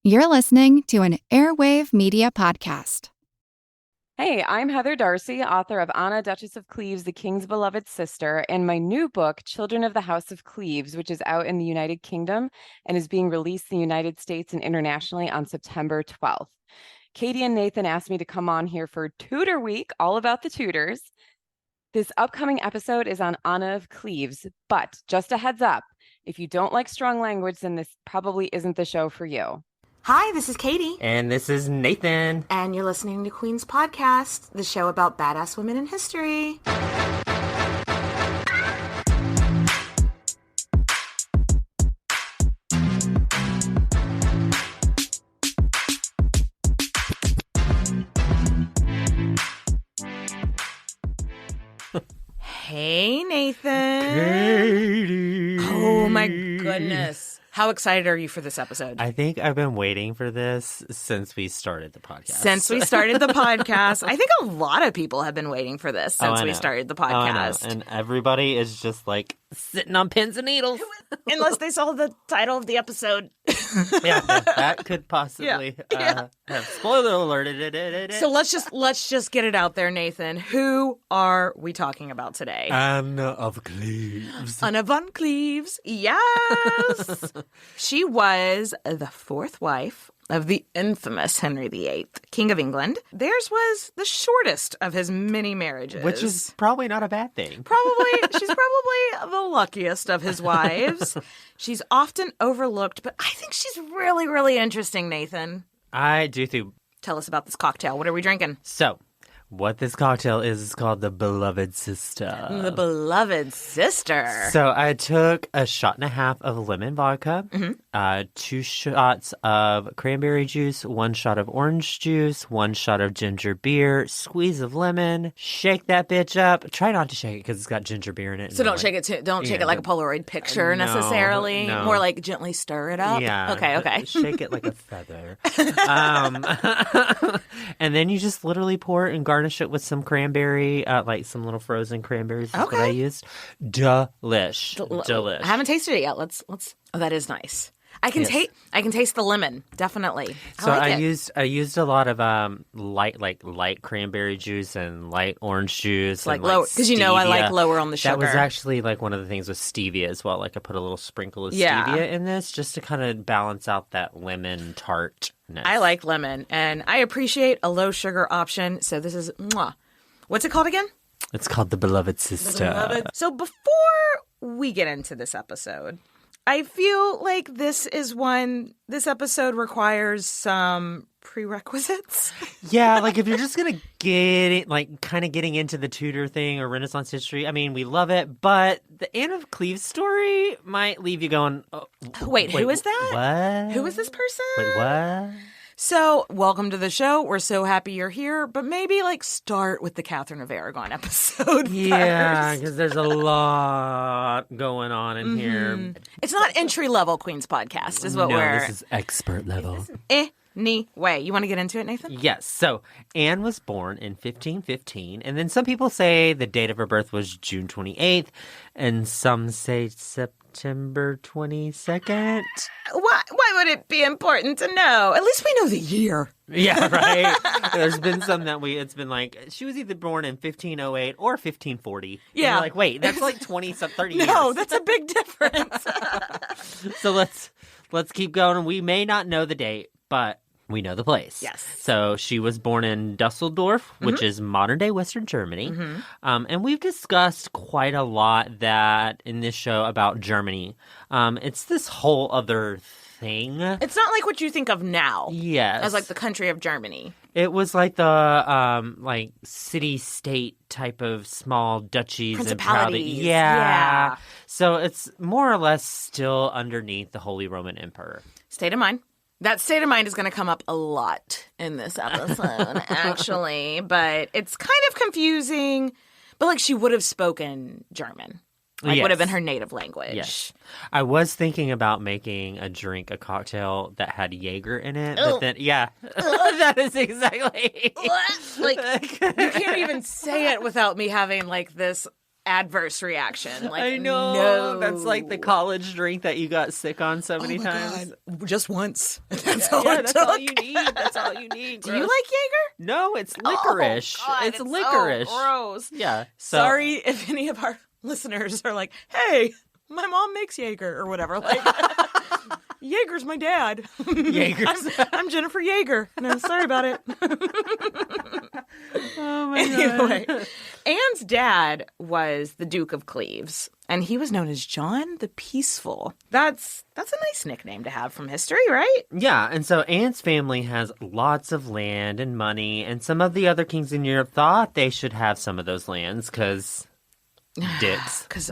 You're listening to an Airwave Media Podcast. Hey, I'm Heather Darcy, author of Anne, Duchess of Cleves, the King's Beloved Sister, and my new book, Children of the House of Cleves, which is out in the United Kingdom and is being released in the United States and internationally on September 12th. Katie and Nathan asked me to come on here for Tudor Week, all about the Tudors. This upcoming episode is on Anne of Cleves, but just a heads up, if you don't like strong language, then this probably isn't the show for you. Hi, this is Katie. And this is Nathan. And you're listening to Queen's Podcast, the show about badass women in history. Hey, Nathan. Katie. Oh, my goodness. How excited are you for this episode? I think I've been waiting for this since we started the podcast. I think a lot of people have been waiting for this since we started the podcast. And everybody is just like sitting on pins and needles. Unless they saw the title of the episode. Yeah, that could possibly have spoiler alert. So let's just get it out there, Nathan. Who are we talking about today? Anne of Cleves. Anne of Cleves. Yes. She was the fourth wife of the infamous Henry VIII, King of England. Theirs was the shortest of his many marriages. Which is probably not a bad thing. She's probably the luckiest of his wives. She's often overlooked, but I think she's really, really interesting, Nathan. I do too. Tell us about this cocktail. What are we drinking? So, what this cocktail is called the Beloved Sister. The Beloved Sister. So I took a shot and a half of lemon vodka, 2 shots of cranberry juice, 1 shot of orange juice, 1 shot of ginger beer, squeeze of lemon, shake that bitch up. Try not to shake it because it's got ginger beer in it. So don't shake it like a Polaroid picture necessarily. No. More like gently stir it up. Yeah. Okay. Shake it like a feather. And then you just literally pour it and garnish it with some cranberry, like some little frozen cranberries is what I used. Delish. I haven't tasted it yet. Let's. Oh, that is nice. I can taste the lemon, definitely. I used a lot of light cranberry juice and light orange juice, like lower, because I like lower on the sugar. That was actually like one of the things with stevia as well. Like I put a little sprinkle of stevia in this just to kind of balance out that lemon tartness. I like lemon, and I appreciate a low sugar option. So this is what's it called again? It's called the Beloved Sister. So before we get into this episode, I feel like this episode requires some prerequisites. Yeah, like if you're just going to get it, like kind of getting into the Tudor thing or Renaissance history, I mean, we love it, but the Anne of Cleves story might leave you going, wait, who is that? What? Who is this person? Wait, what? So, welcome to the show. We're so happy you're here, but maybe start with the Catherine of Aragon episode Yeah, because there's a lot going on in here. It's not entry-level Queen's Podcast is what we're... this is expert level. Anyway, you want to get into it, Nathan? Yes. So, Anne was born in 1515, and then some people say the date of her birth was June 28th, and some say September 22nd. Why would it be important to know? At least we know the year. Yeah, right. There's been some that it's been like, she was either born in 1508 or 1540. Yeah. And you're like, wait, that's like 30 years. No, that's a big difference. So let's keep going. We may not know the date, but we know the place. Yes. So she was born in Dusseldorf, which is modern-day Western Germany. And we've discussed quite a lot that in this show about Germany. It's this whole other thing. It's not like what you think of now. Yes. As like the country of Germany. It was like the city-state type of small duchies. Principalities. Yeah. So it's more or less still underneath the Holy Roman Emperor. State of mind. That state of mind is going to come up a lot in this episode, actually. But it's kind of confusing. But, she would have spoken German. Would have been her native language. Yes. I was thinking about making a cocktail that had Jaeger in it. But then, that is exactly. You can't even say it without me having, this adverse reaction. Like, I know. no. That's like the college drink that you got sick on so many times. God. Just once. That's all you need. That's all you need. Do you like Jaeger? No, it's licorice. Oh, God, it's licorice. So gross. Yeah. So, sorry if any of our listeners are like, hey, my mom makes Jaeger or whatever. Like, Jaeger's my dad. I'm Jennifer Jaeger. No, sorry about it. Oh my Anyway, God. Anne's dad was the Duke of Cleves, and he was known as John the Peaceful. That's a nice nickname to have from history, right? Yeah, and so Anne's family has lots of land and money, and some of the other kings in Europe thought they should have some of those lands because dicks. Because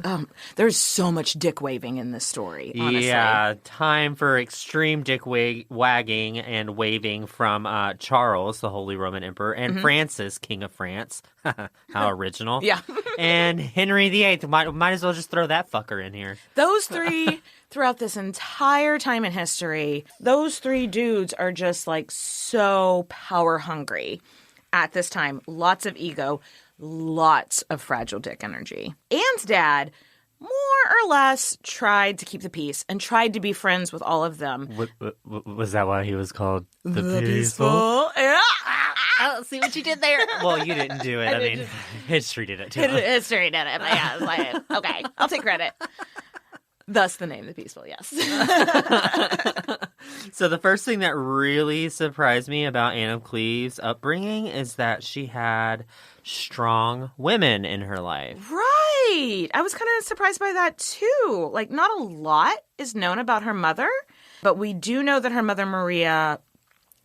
there's so much dick waving in this story, honestly. Yeah, time for extreme dick wagging and waving from Charles, the Holy Roman Emperor, and Francis, King of France. How original. Yeah. And Henry VIII. Might as well just throw that fucker in here. Those three, throughout this entire time in history, those three dudes are just like so power hungry at this time. Lots of ego. Lots of fragile dick energy. Anne's dad more or less tried to keep the peace and tried to be friends with all of them. Was that why he was called the Peaceful? Yeah. Oh, see what you did there? Well, you didn't do it. I mean, history did it too. History did it. Yeah, I was like, okay, I'll take credit. Thus the name The Peaceful, yes. So the first thing that really surprised me about Anne of Cleves' upbringing is that she had strong women in her life. Right. I was kind of surprised by that too. Like, not a lot is known about her mother, but we do know that her mother, Maria,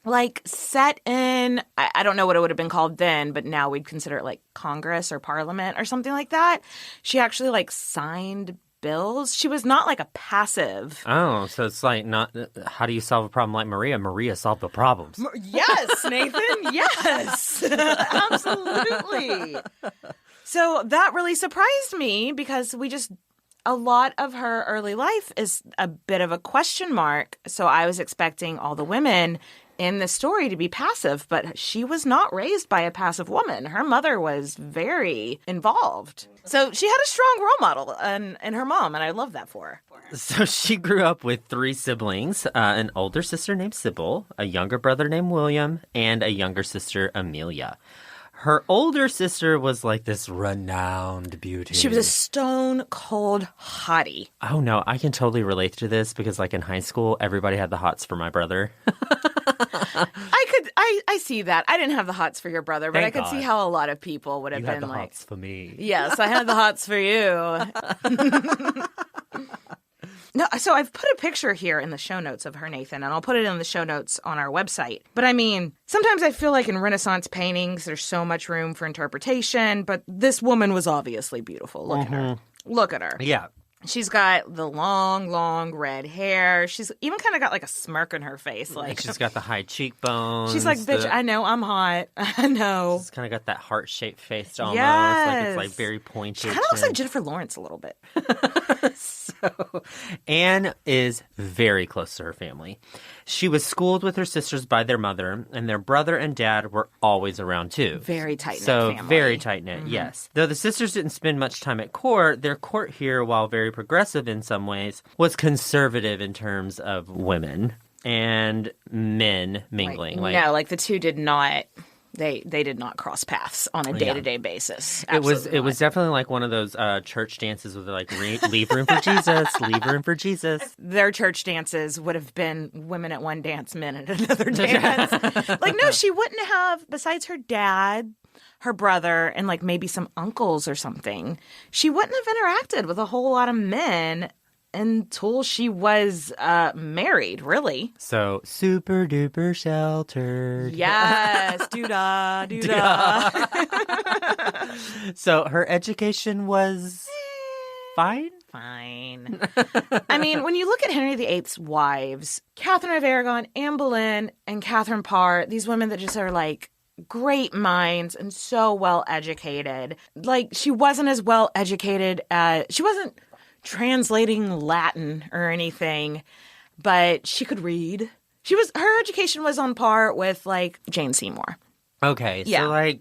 like, set in, I don't know what it would have been called then, but now we'd consider it like Congress or Parliament or something like that. She actually like signed bills. She was not like a passive. Oh, so it's like not, how do you solve a problem like Maria? Maria solved the problems. Yes, Nathan. Yes, absolutely. So that really surprised me because a lot of her early life is a bit of a question mark. So I was expecting all the women in the story to be passive, but she was not raised by a passive woman. Her mother was very involved. So she had a strong role model in her mom, and I love that for her. So she grew up with 3 siblings, an older sister named Sybil, a younger brother named William, and a younger sister, Amelia. Her older sister was like this renowned beauty. She was a stone cold hottie. Oh, no, I can totally relate to this because like in high school, everybody had the hots for my brother. I see that. I didn't have the hots for your brother, but Thank I could see God. how a lot of people would have You been had the like, hots for me. yes, I had the hots for you. No, so I've put a picture here in the show notes of her, Nathan, and I'll put it in the show notes on our website. But I mean, sometimes I feel like in Renaissance paintings, there's so much room for interpretation, but this woman was obviously beautiful. Look at her. Look at her. Yeah. She's got the long, long red hair. She's even kind of got like a smirk on her face. Like, She's got the high cheekbones. she's like, bitch, I know I'm hot. I know. She's kind of got that heart-shaped face almost. Yes. Like it's like very pointed. She kind of looks like Jennifer Lawrence a little bit. So Anne is very close to her family. She was schooled with her sisters by their mother, and their brother and dad were always around too. Very tight-knit family. Very tight-knit, Mm-hmm. yes. Though the sisters didn't spend much time at court, their court here, while very progressive in some ways, was conservative in terms of women and men mingling. No, the two did not. They did not cross paths on a day-to-day basis. It was definitely like one of those church dances where they're like, leave room for Jesus, leave room for Jesus. Their church dances would have been women at one dance, men at another dance. No, she wouldn't have, besides her dad, her brother, and maybe some uncles or something, she wouldn't have interacted with a whole lot of men until she was married, really. So, super duper sheltered. Yes, doo-dah, doo-dah. So, her education was fine? Fine. I mean, when you look at Henry VIII's wives, Catherine of Aragon, Anne Boleyn, and Catherine Parr, these women that just are great minds and so well educated. She wasn't as well educated as, she wasn't translating Latin or anything, but she could read. Her education was on par with Jane Seymour. Okay, Yeah. so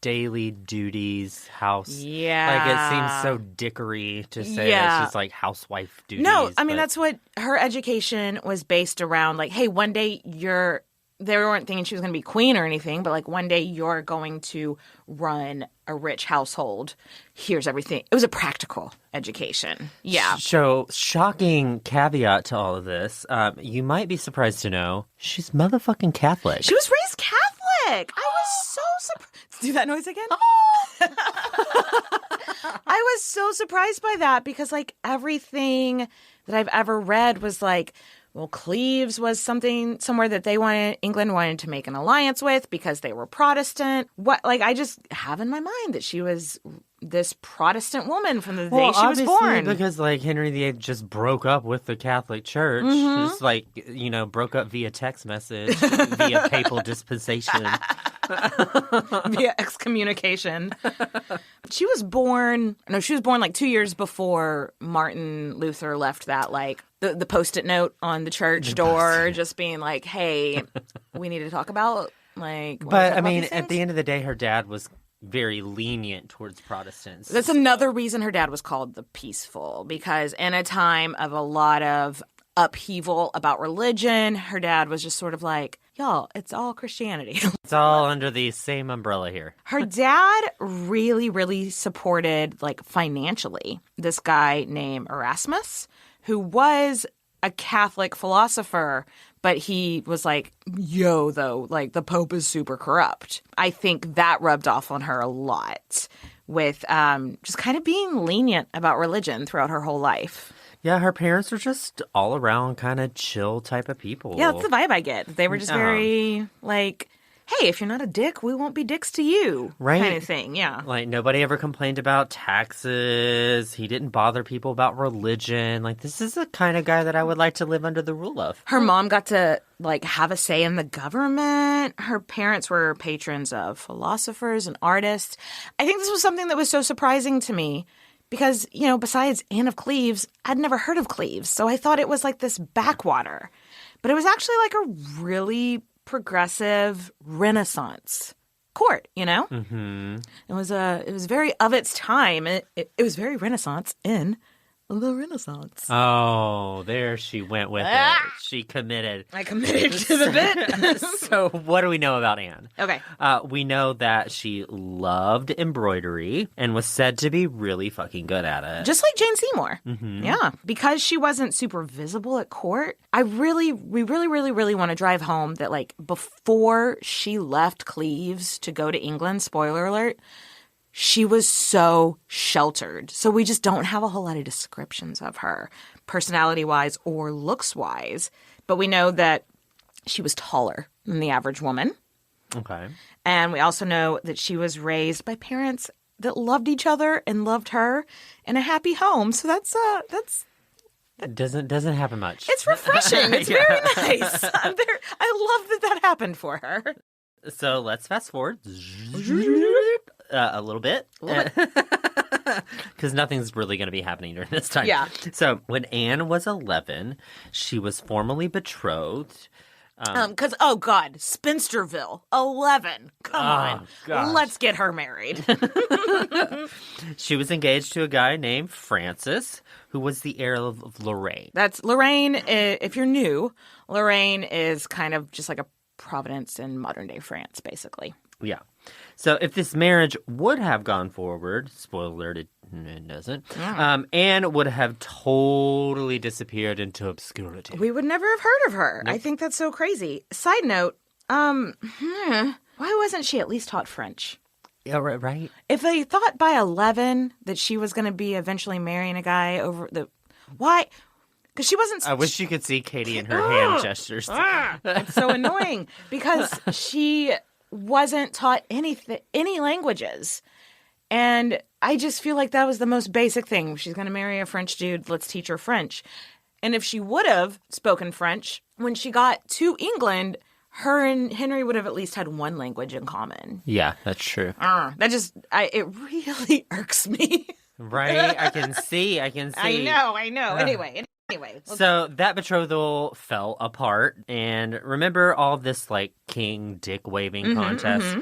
daily duties, house. Yeah. Like, it seems so dickery to say Yeah. it's just like housewife duties. No, I mean, but- that's what her education was based around. Like, hey, one day they weren't thinking she was going to be queen or anything, but like one day you're going to run a rich household. Here's everything. It was a practical education. Yeah. So, shocking caveat to all of this. You might be surprised to know she's motherfucking Catholic. She was raised Catholic. I was so surprised. Do that noise again? I was so surprised by that because, like, everything that I've ever read was like, well, Cleves was somewhere that England wanted to make an alliance with because they were Protestant. I just have in my mind that she was this Protestant woman from the day she was born. Because, like, Henry VIII just broke up with the Catholic Church. Just, like, broke up via text message, via papal dispensation. Via excommunication. She was born like 2 years before Martin Luther left that, like, the Post-it note on the church door, just being like, hey, we need to talk about, like... But, I mean, at the end of the day, her dad was very lenient towards Protestants. That's another reason her dad was called the Peaceful, because in a time of a lot of upheaval about religion, her dad was just sort of like, y'all, it's all Christianity. It's all under the same umbrella here. Her dad really, really supported, like, financially, this guy named Erasmus, who was a Catholic philosopher, but he was like, yo, though, like, the Pope is super corrupt. I think that rubbed off on her a lot with just kind of being lenient about religion throughout her whole life. Yeah, her parents were just all around kind of chill type of people. Yeah, that's the vibe I get. They were just very, like, hey, if you're not a dick, we won't be dicks to you. Right. Kind of thing, yeah. Like, nobody ever complained about taxes. He didn't bother people about religion. Like, this is the kind of guy that I would like to live under the rule of. Her mom got to, like, have a say in the government. Her parents were patrons of philosophers and artists. I think this was something that was so surprising to me because, besides Anne of Cleves, I'd never heard of Cleves. So I thought it was like this backwater. But it was actually like a really progressive Renaissance court, Mm-hmm. It was very of its time. It was very Renaissance in the Renaissance. Oh, there she went with it. She committed. I committed to the bit. So what do we know about Anne? Okay. We know that she loved embroidery and was said to be really fucking good at it. Just like Jane Seymour. Mm-hmm. Yeah. Because she wasn't super visible at court, we really, really want to drive home that, like, before she left Cleves to go to England, spoiler alert, she was so sheltered. So we just don't have a whole lot of descriptions of her, personality-wise or looks-wise. But we know that she was taller than the average woman. Okay. And we also know that she was raised by parents that loved each other and loved her in a happy home. So that's It doesn't happen much. it's refreshing. It's very nice. I love that happened for her. So let's fast forward a little bit. Because nothing's really going to be happening during this time. Yeah. So when Anne was 11, she was formally betrothed. Because, oh, God, Spinsterville, 11. Come on. Gosh. Let's get her married. She was engaged to a guy named Francis, who was the heir of Lorraine. That's Lorraine. If you're new, Lorraine is kind of just like a Providence in modern-day France, basically. Yeah. So if this marriage would have gone forward, spoiler alert, it doesn't, Anne would have totally disappeared into obscurity. We would never have heard of her. Nope. I think that's so crazy. Side note, why wasn't she at least taught French? Yeah, right. If they thought by 11 that she was going to be eventually marrying a guy over the... Why? Because she wasn't... I wish you could see Katie and her hand gestures. It's so annoying because she wasn't taught any languages. And I just feel like that was the most basic thing. She's going to marry a French dude. Let's teach her French. And if she would have spoken French, when she got to England, her and Henry would have at least had one language in common. Yeah, that's true. It really irks me. Right? I can see. I know. Anyway. So that betrothal fell apart. And remember all this, like, king dick-waving contest.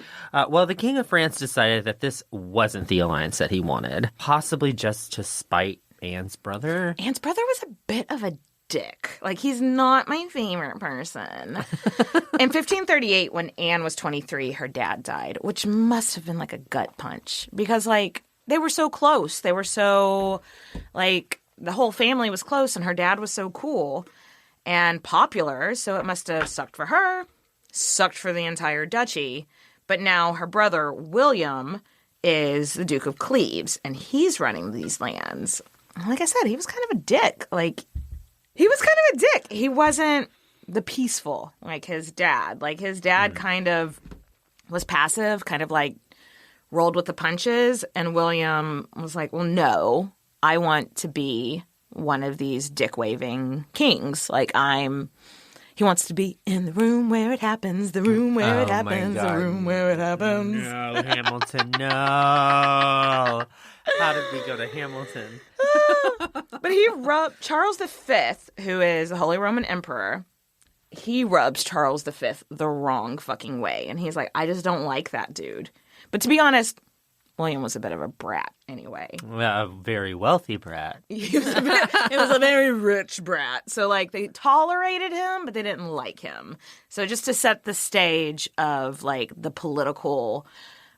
Well, the King of France decided that this wasn't the alliance that he wanted, possibly just to spite Anne's brother. Anne's brother was a bit of a dick. Like, he's not my favorite person. In 1538, when Anne was 23, her dad died, which must have been like a gut punch because, like, they were so close. They were so, like, the whole family was close, and her dad was so cool and popular, so it must have sucked for her, sucked for the entire duchy. But now her brother, William, is the Duke of Cleves, and he's running these lands. Like I said, he was kind of a dick. Like, he was kind of a dick. He wasn't the peaceful, like his dad. Like, his dad kind of was passive, kind of like rolled with the punches. And William was like, well, no, I want to be one of these dick-waving kings. Like, he wants to be in the room where it happens, the room where it happens, the room where it happens. No, Hamilton, no. How did we go to Hamilton? But he rubbed Charles V, who is the Holy Roman Emperor, he rubs Charles V the wrong fucking way. And he's like, I just don't like that dude. But to be honest, William was a bit of a brat anyway. Well, a very wealthy brat. It was a very rich brat. So, like, they tolerated him, but they didn't like him. So just to set the stage of, like, the political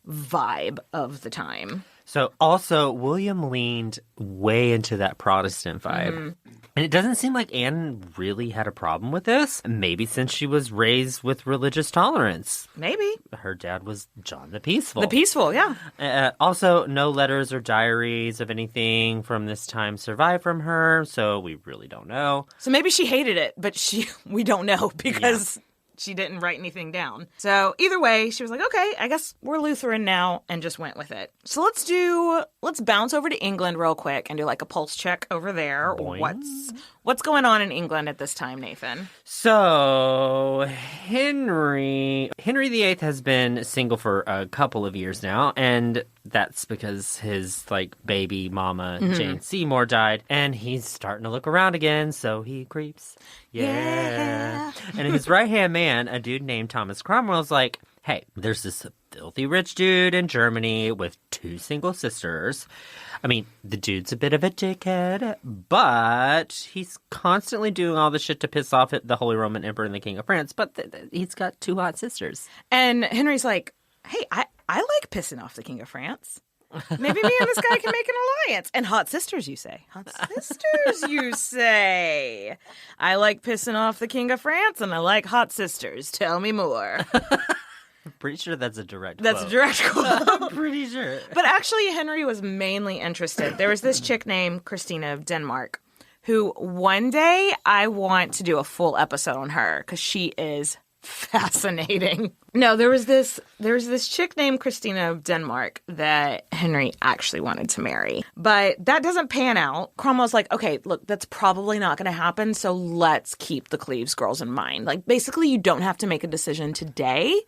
vibe of the time. So also, William leaned way into that Protestant vibe. And it doesn't seem like Anne really had a problem with this. Maybe since she was raised with religious tolerance. Maybe. Her dad was John the Peaceful. The Peaceful, yeah. Also, no letters or diaries of anything from this time survive from her, so we really don't know. So maybe she hated it, but we don't know because she didn't write anything down. So either way, she was like, okay, I guess we're Lutheran now, and just went with it. So let's bounce over to England real quick and do like a pulse check over there. Boing. What's going on in England at this time, Nathan? So Henry VIII has been single for a couple of years now, and that's because his like baby mama Jane Seymour died, and he's starting to look around again, so he creeps. Yeah. And his right-hand man, a dude named Thomas Cromwell's like, hey, there's this filthy rich dude in Germany with 2 single sisters. I mean, the dude's a bit of a dickhead, but he's constantly doing all the shit to piss off the Holy Roman Emperor and the King of France, but he's got 2 hot sisters. And Henry's like, hey, I like pissing off the King of France. Maybe me and this guy can make an alliance. And hot sisters, you say. Hot sisters, you say. I like pissing off the King of France, and I like hot sisters. Tell me more. I'm pretty sure that's a direct quote. That's a direct quote. I'm pretty sure. But actually, Henry was mainly interested. There was this chick named Christina of Denmark, who one day I want to do a full episode on her because she is fascinating. No, there was this chick named Christina of Denmark that Henry actually wanted to marry. But that doesn't pan out. Cromwell's like, okay, look, that's probably not going to happen, so let's keep the Cleves girls in mind. Like, basically, you don't have to make a decision today,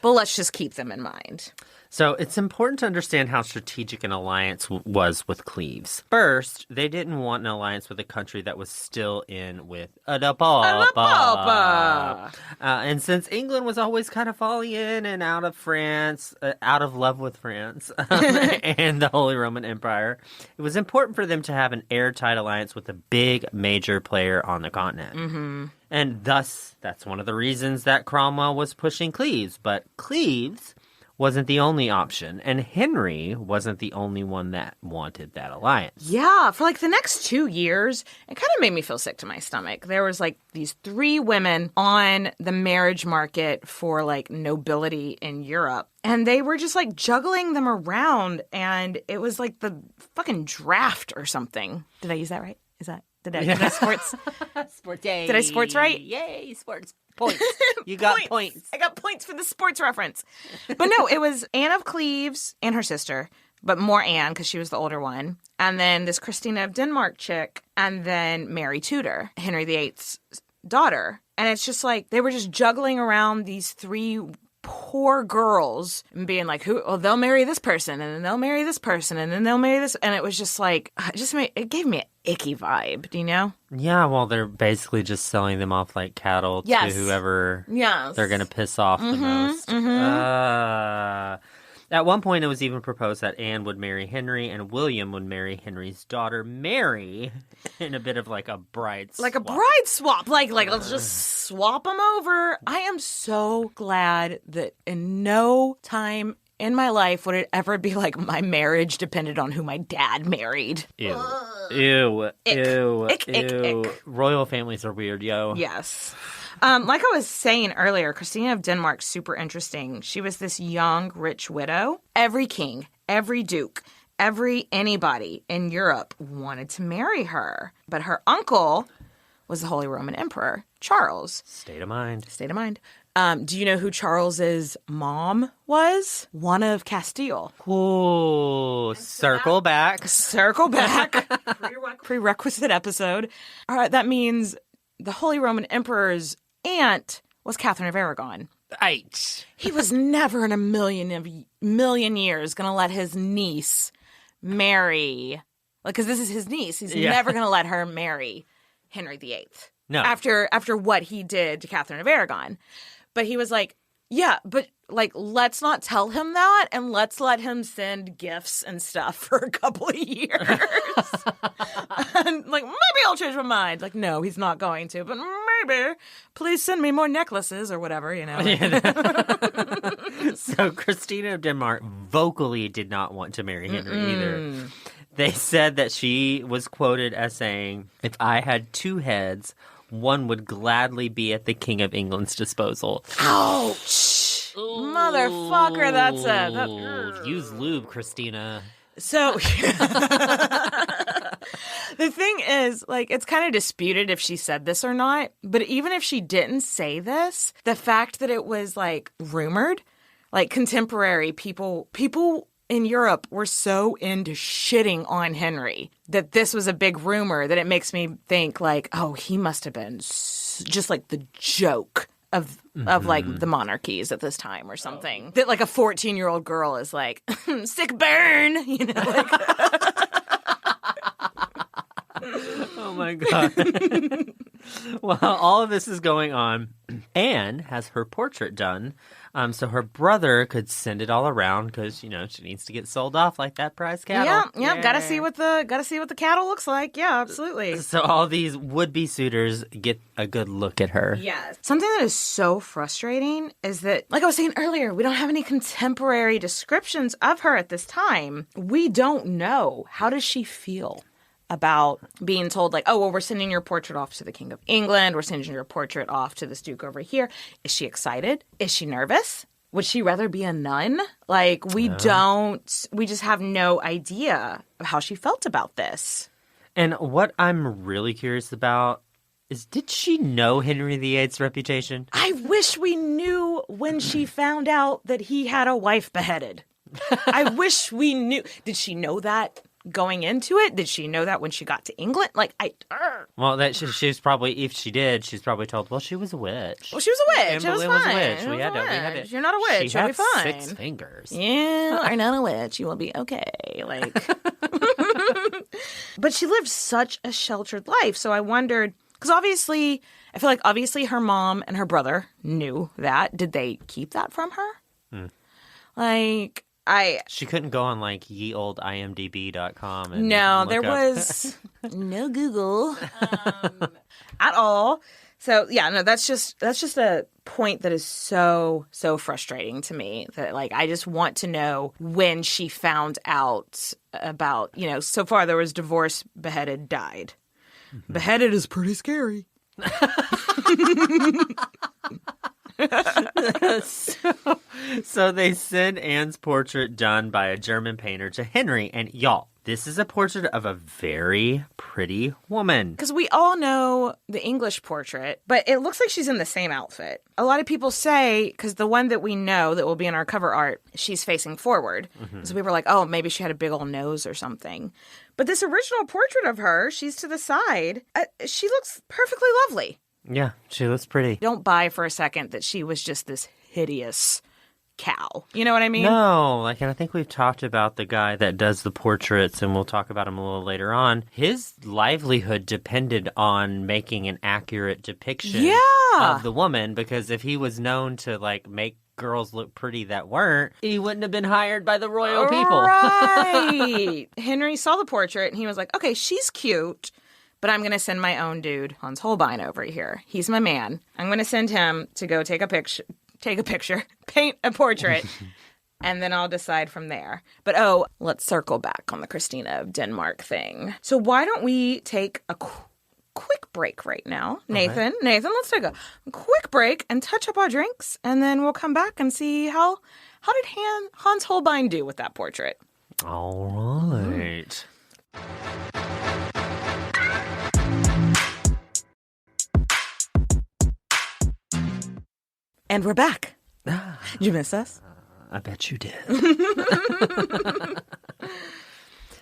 but let's just keep them in mind. So it's important to understand how strategic an alliance was with Cleves. First, they didn't want an alliance with a country that was still in with the Papa. And since England was always kind of falling in and out of France, out of love with France and the Holy Roman Empire, it was important for them to have an airtight alliance with a big major player on the continent. Mm-hmm. And thus, that's one of the reasons that Cromwell was pushing Cleves. But Cleves wasn't the only option, and Henry wasn't the only one that wanted that alliance. Yeah, for like the next 2 years, it kind of made me feel sick to my stomach. There was like these 3 women on the marriage market for like nobility in Europe, and they were just like juggling them around, and it was like the fucking draft or something. Did I use that right? Did I sports? Sports, yay. Did I sports right? Yay, sports. Points. You got points. I got points for the sports reference. But no, it was Anne of Cleves and her sister, but more Anne because she was the older one. And then this Christina of Denmark chick, and then Mary Tudor, Henry VIII's daughter. And it's just like they were just juggling around these 3 poor girls and being like, they'll marry this person, and then they'll marry this person, and then they'll marry this. And it was just like, it gave me an icky vibe, do you know? Yeah, well, they're basically just selling them off like cattle to whoever they're going to piss off the most. At one point, it was even proposed that Anne would marry Henry and William would marry Henry's daughter, Mary, in a bit of like a bride swap. Like a bride swap. Like let's just swap them over. I am so glad that in no time in my life would it ever be like my marriage depended on who my dad married. Ew. Ick. Royal families are weird, yo. Yes. Like I was saying earlier, Christina of Denmark's super interesting. She was this young, rich widow. Every king, every duke, anybody in Europe wanted to marry her. But her uncle was the Holy Roman Emperor, Charles. State of mind. Do you know who Charles's mom was? Juan of Castile. Ooh, circle back. Prerequisite episode. All right, that means the Holy Roman Emperor's aunt was Catherine of Aragon. Right. He was never in a million years going to let his niece marry, because this is his niece. He's never going to let her marry Henry VIII. No. After what he did to Catherine of Aragon. But he was like, yeah, but like, let's not tell him that, and let's let him send gifts and stuff for a couple of years. And like, maybe I'll change my mind. Like, no, he's not going to, but maybe please send me more necklaces or whatever, you know. So Christina of Denmark vocally did not want to marry Henry either. They said that she was quoted as saying, "If I had two heads, one would gladly be at the King of England's disposal." Ouch! Ooh. Motherfucker, that's use lube, Christina. So the thing is, like, it's kind of disputed if she said this or not, but even if she didn't say this, the fact that it was like rumored, like contemporary people in Europe were so into shitting on Henry that this was a big rumor that it makes me think like, oh, he must have been just like the joke of like the monarchies at this time or something. That like a 14-year-old girl is like, sick burn, you know, like. Oh my God. While all of this is going on, Anne has her portrait done so her brother could send it all around because, you know, she needs to get sold off like that prize cattle. Yeah. Gotta see what the cattle looks like. Yeah, absolutely. So all these would-be suitors get a good look at her. Yes. Something that is so frustrating is that, like I was saying earlier, we don't have any contemporary descriptions of her at this time. We don't know. How does she feel about being told, like, oh, well, we're sending your portrait off to the King of England. We're sending your portrait off to this duke over here. Is she excited? Is she nervous? Would she rather be a nun? Like, we just have no idea of how she felt about this. And what I'm really curious about is, did she know Henry VIII's reputation? I wish we knew when she found out that he had a wife beheaded. I wish we knew. Did she know that going into it? Did she know that when she got to England? Like, Well, that she was probably, if she did, she's probably told, well, she was a witch. Well, she was a witch. It was fine. A witch. We had it. You're not a witch. She You'll had be fine. 6 fingers. You are not a witch. You will be okay. Like, but she lived such a sheltered life. So I wondered, because obviously, I feel like obviously her mom and her brother knew that. Did they keep that from her? Like, she couldn't go on like ye old imdb.com and no, there was no Google at all. So yeah, no, that's just a point that is so frustrating to me, that like I just want to know when she found out about, you know, so far there was divorce, beheaded, died. Beheaded is pretty scary. So they send Anne's portrait done by a German painter to Henry, and y'all, this is a portrait of a very pretty woman. Because we all know the English portrait, but it looks like she's in the same outfit. A lot of people say, because the one that we know that will be in our cover art, she's facing forward. So we were like, oh, maybe she had a big old nose or something. But this original portrait of her, she's to the side. She looks perfectly lovely. Yeah, she looks pretty. Don't buy for a second that she was just this hideous cow. You know what I mean? No, and I think we've talked about the guy that does the portraits, and we'll talk about him a little later on. His livelihood depended on making an accurate depiction of the woman, because if he was known to, make girls look pretty that weren't, he wouldn't have been hired by the royal people. Right. Henry saw the portrait, and he was like, okay, she's cute, but I'm going to send my own dude, Hans Holbein, over here. He's my man. I'm going to send him to go take a picture, paint a portrait, and then I'll decide from there. But let's circle back on the Christina of Denmark thing. So why don't we take a quick break right now? Nathan, let's take a quick break and touch up our drinks, and then we'll come back and see how did Hans Holbein do with that portrait. All right. And we're back. Did you miss us? I bet you did.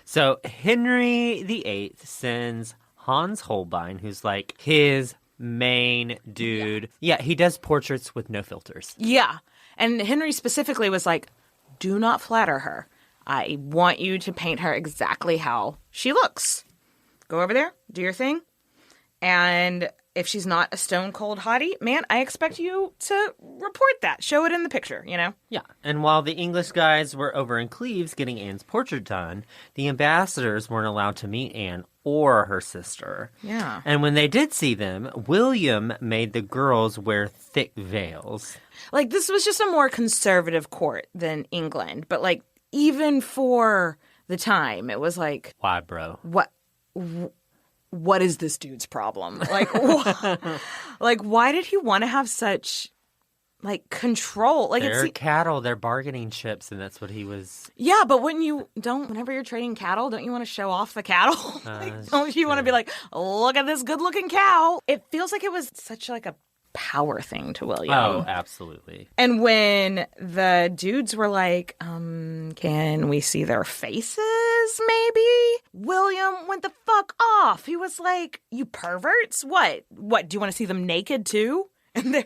So Henry VIII sends Hans Holbein, who's his main dude. Yeah, he does portraits with no filters. Yeah. And Henry specifically was like, do not flatter her. I want you to paint her exactly how she looks. Go over there, do your thing. And if she's not a stone cold hottie, man, I expect you to report that. Show it in the picture, you know? Yeah. And while the English guys were over in Cleves getting Anne's portrait done, the ambassadors weren't allowed to meet Anne or her sister. Yeah. And when they did see them, William made the girls wear thick veils. This was just a more conservative court than England. But, even for the time, it was why, bro? What is this dude's problem? Why did he want to have such, control? They're cattle, they're bargaining chips, and that's what he was. Yeah, but whenever you're trading cattle, don't you want to show off the cattle? Don't you want to be like, look at this good-looking cow? It feels like it was such, a power thing to William. Oh, absolutely. And when the dudes were like, can we see their faces, maybe? William went the fuck off. He was like, you perverts? What, do you want to see them naked too? And they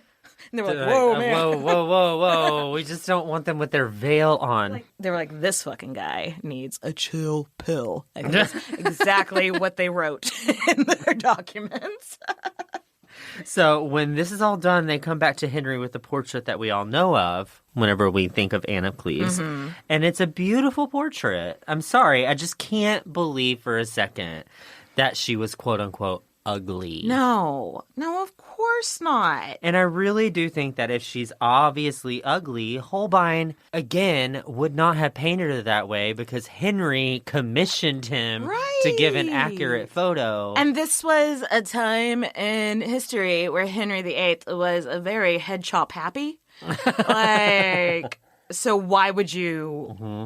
were like, whoa, man. Whoa. We just don't want them with their veil on. They were like, this fucking guy needs a chill pill. That's exactly what they wrote in their documents. So when this is all done, they come back to Henry with the portrait that we all know of whenever we think of Anne of Cleves. Mm-hmm. And it's a beautiful portrait. I'm sorry, I just can't believe for a second that she was quote-unquote ugly. No, of course not. And I really do think that if she's obviously ugly, Holbein, again, would not have painted her that way because Henry commissioned him to give an accurate photo. And this was a time in history where Henry VIII was a very head chop happy. So why would you... Mm-hmm.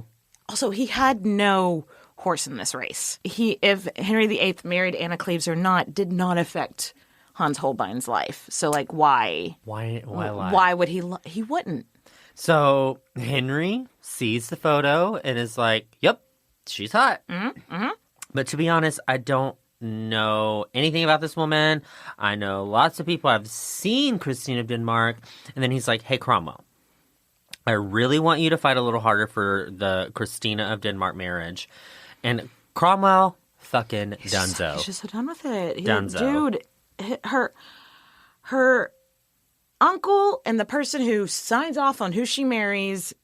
Also, he had no horse in this race. If Henry VIII married Anne of Cleves or not, did not affect Hans Holbein's life. So, why? Why lie? Why would he? He wouldn't. So Henry sees the photo and is like, "Yep, she's hot." Mm-hmm. But to be honest, I don't know anything about this woman. I know lots of people have seen Christine of Denmark, and then he's like, "Hey, Cromwell, I really want you to fight a little harder for the Christina of Denmark marriage." And Cromwell, fucking dunzo. He's just so done with it. Dunzo. Dude, her uncle and the person who signs off on who she marries,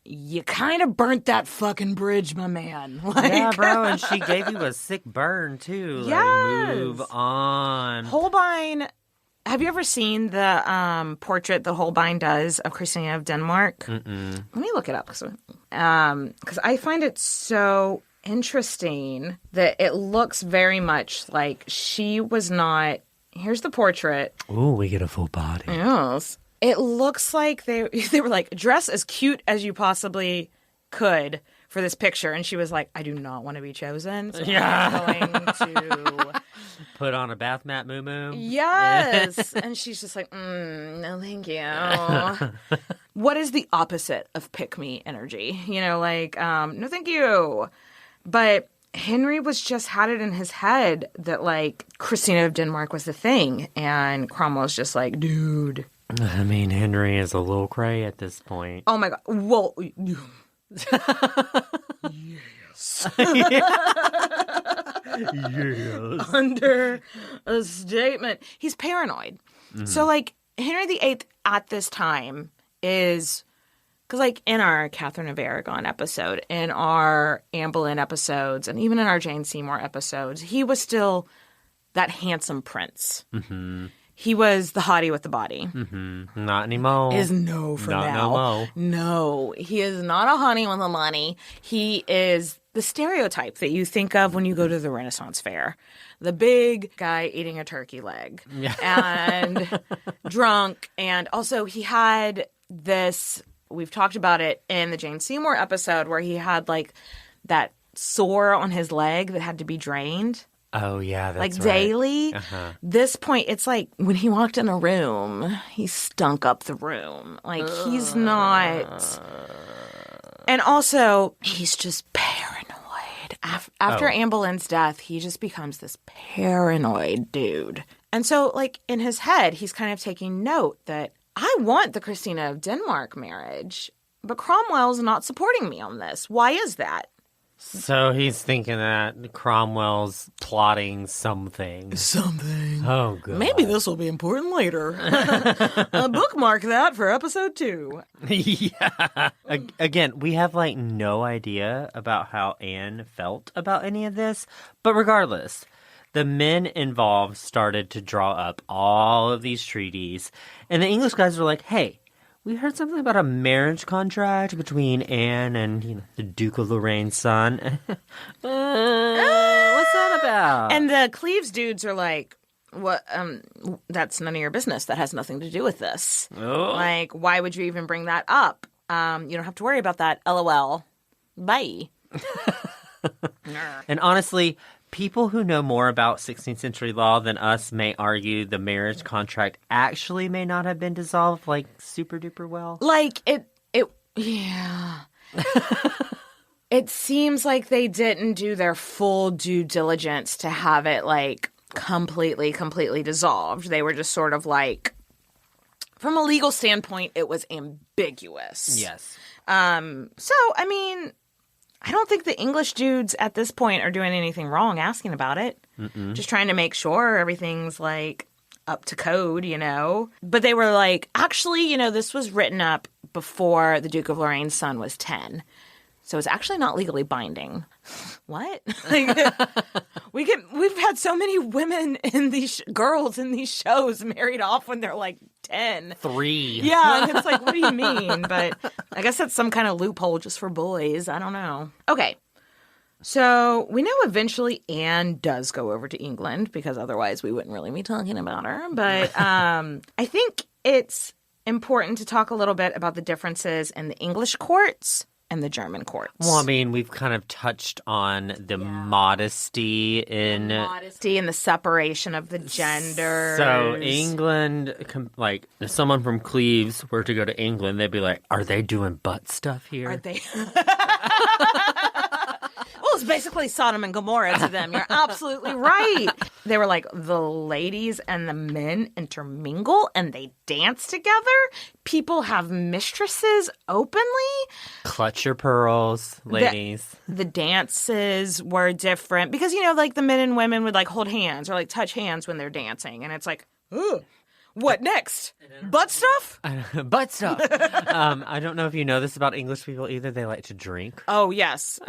you kind of burnt that fucking bridge, my man. Yeah, bro, and she gave you a sick burn, too. Yes. Move on. Holbein... Have you ever seen the portrait that Holbein does of Christina of Denmark? Mm-mm. Let me look it up because I find it so interesting that it looks very much like she was not... Here's the portrait. Ooh, we get a full body. Yes. It looks like they were like, dress as cute as you possibly could for this picture. And she was like, I do not want to be chosen. So I'm going to... Put on a bath mat, moo-moo. Yes. And she's just like, no, thank you. What is the opposite of pick-me energy? No, thank you. But Henry was just had it in his head that, Christina of Denmark was the thing. And Cromwell's just like, dude. I mean, Henry is a little cray at this point. Oh my God. Well, yes. Yes. Under a statement. He's paranoid. So, like, Henry VIII at this time is... Because, like, in our Catherine of Aragon episode, in our Anne Boleyn episodes, and even in our Jane Seymour episodes, he was still that handsome prince. Mm-hmm. He was the hottie with the body. Mm-hmm. Not anymore. Is no for Not now. no mo. No, he is not a hottie with the money. He is the stereotype that you think of when you go to the Renaissance fair. The big guy eating a turkey leg. Yeah. And drunk. And also he had this... We've talked about it in the Jane Seymour episode where he had, like, that sore on his leg that had to be drained. Oh, yeah, that's like, right. daily. Uh-huh. This point, it's like when he walked in a room, he stunk up the room. Like, he's not... And also, he's just paranoid. After Anne Boleyn's death, he just becomes this paranoid dude. And so, like, in his head, he's kind of taking note that I want the Christina of Denmark marriage, but Cromwell's not supporting me on this. Why is that? So he's thinking that Cromwell's plotting something. Something. Oh, God. Maybe this will be important later. Bookmark that for episode 2. Yeah. Again, we have, like, no idea about how Anne felt about any of this. But regardless, the men involved started to draw up all of these treaties. And the English guys were like, hey, we heard something about a marriage contract between Anne and the Duke of Lorraine's son. What's that about? And the Cleves dudes are like, what? That's none of your business. That has nothing to do with this. Oh. Like, why would you even bring that up? You don't have to worry about that. LOL. Bye. And honestly, people who know more about 16th century law than us may argue the marriage contract actually may not have been dissolved like super duper well. Like yeah. It seems like they didn't do their full due diligence to have it like completely dissolved. They were just sort of like, from a legal standpoint, it was ambiguous. Yes. So, I mean, I don't think the English dudes at this point are doing anything wrong asking about it. Mm-mm. Just trying to make sure everything's, like, up to code, you know? But they were like, actually, you know, this was written up before the Duke of Lorraine's son was 10. So it's actually not legally binding. What? Like, we've had so many women in these girls in these shows married off when they're like 10. 3. Yeah, and it's like, what do you mean? But I guess that's some kind of loophole just for boys. I don't know. Okay. So we know eventually Anne does go over to England because otherwise we wouldn't really be talking about her. But I think it's important to talk a little bit about the differences in the English courts and the German courts. Well, I mean, we've kind of touched on the modesty in... Modesty and the separation of the genders. So England, like, if someone from Cleves were to go to England, they'd be like, are they doing butt stuff here? Are they... Well, it's basically Sodom and Gomorrah to them. You're absolutely right. They were like, the ladies and the men intermingle and they dance together. People have mistresses openly. Clutch your pearls, ladies. The dances were different because, you know, like the men and women would like hold hands or like touch hands when they're dancing. And it's like, ooh. What next? Butt stuff? Butt stuff. I don't know if you know this about English people either. They like to drink. Oh, yes.